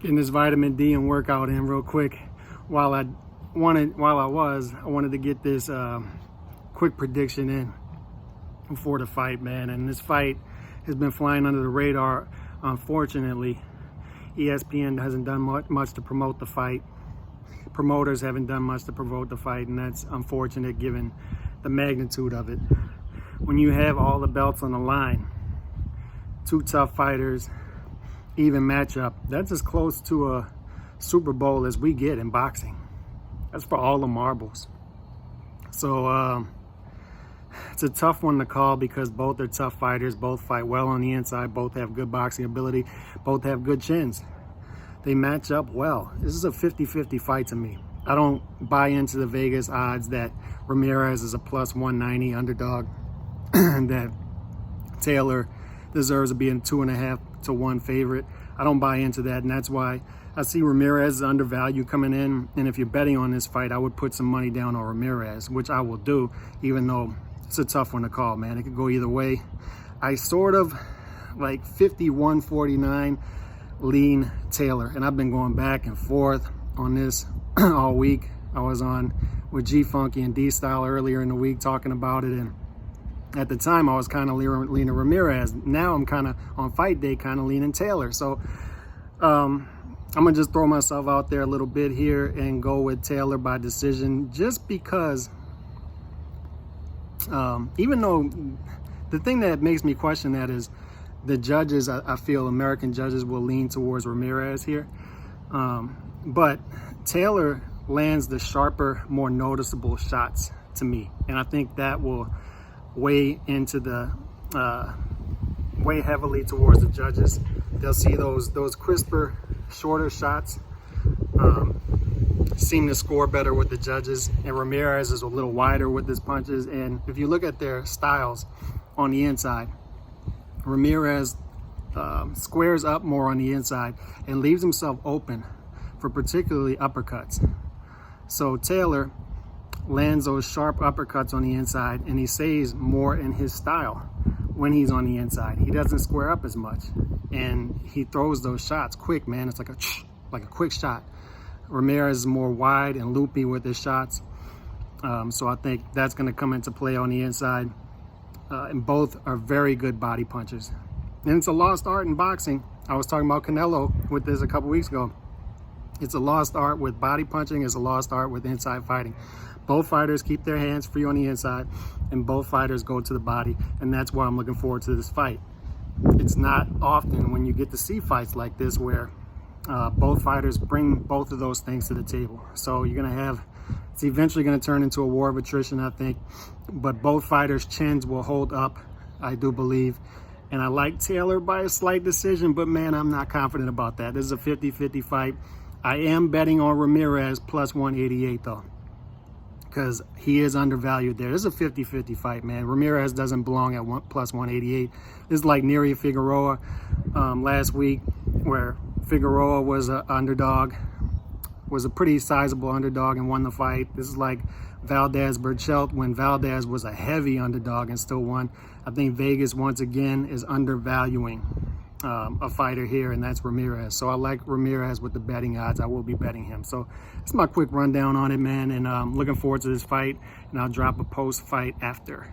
Getting this vitamin D and workout in real quick. I wanted to get this quick prediction in before the fight, man. And this fight has been flying under the radar. Unfortunately, ESPN hasn't done much to promote the fight. Promoters haven't done much to promote the fight, and that's unfortunate given the magnitude of it. When you have all the belts on the line, two tough fighters, even matchup, that's as close to a Super Bowl as we get in boxing. That's for all the marbles. So it's a tough one to call because both are tough fighters, both fight well on the inside, both have good boxing ability, both have good chins. They match up well. This is a 50-50 fight to me. I don't buy into the Vegas odds that Ramirez is a plus 190 underdog and that Taylor deserves to be a 2.5 to 1 favorite. I don't buy into that, and that's why I see Ramirez is undervalued coming in. And if you're betting on this fight, I would put some money down on Ramirez, which I will do, even though it's a tough one to call, man. It could go either way. I sort of like 51-49 lean Taylor, and I've been going back and forth on this all week. I was on with G Funky and D Style earlier in the week talking about it, and at the time I was kind of leaning Ramirez. Now I'm kind of on fight day kind of leaning Taylor. So I'm gonna just throw myself out there a little bit here and go with Taylor by decision, just because even though the thing that makes me question that is the judges, I feel American judges will lean towards Ramirez here. But Taylor lands the sharper, more noticeable shots to me. And I think that will weigh into the, weigh heavily towards the judges. They'll see those crisper, shorter shots seem to score better with the judges. And Ramirez is a little wider with his punches. And if you look at their styles on the inside, Ramirez squares up more on the inside and leaves himself open for particularly uppercuts. So Taylor lands those sharp uppercuts on the inside, and he stays more in his style when he's on the inside. He doesn't square up as much, and he throws those shots quick, man. It's like a quick shot. Ramirez is more wide and loopy with his shots. So I think that's going to come into play on the inside. And both are very good body punchers. And it's a lost art in boxing. I was talking about Canelo with this a couple weeks ago. It's a lost art with body punching. It's a lost art with inside fighting. Both fighters keep their hands free on the inside, and both fighters go to the body, and that's why I'm looking forward to this fight. It's not often when you get to see fights like this where both fighters bring both of those things to the table. So you're going to have, it's eventually going to turn into a war of attrition, I think, but both fighters' chins will hold up, I do believe. And I like Taylor by a slight decision, but man, I'm not confident about that. This is a 50-50 fight. I am betting on Ramirez plus 188 though, because he is undervalued there. This is a 50-50 fight, man. Ramirez doesn't belong at plus 188. This is like Neri Figueroa last week, where Figueroa was an underdog, was a pretty sizable underdog and won the fight. This is like Valdez-Burchelt when Valdez was a heavy underdog and still won. I think Vegas once again is undervaluing a fighter here, and that's Ramirez. So I like Ramirez with the betting odds. I will be betting him. So that's my quick rundown on it, man, and I'm looking forward to this fight, and I'll drop a post-fight after.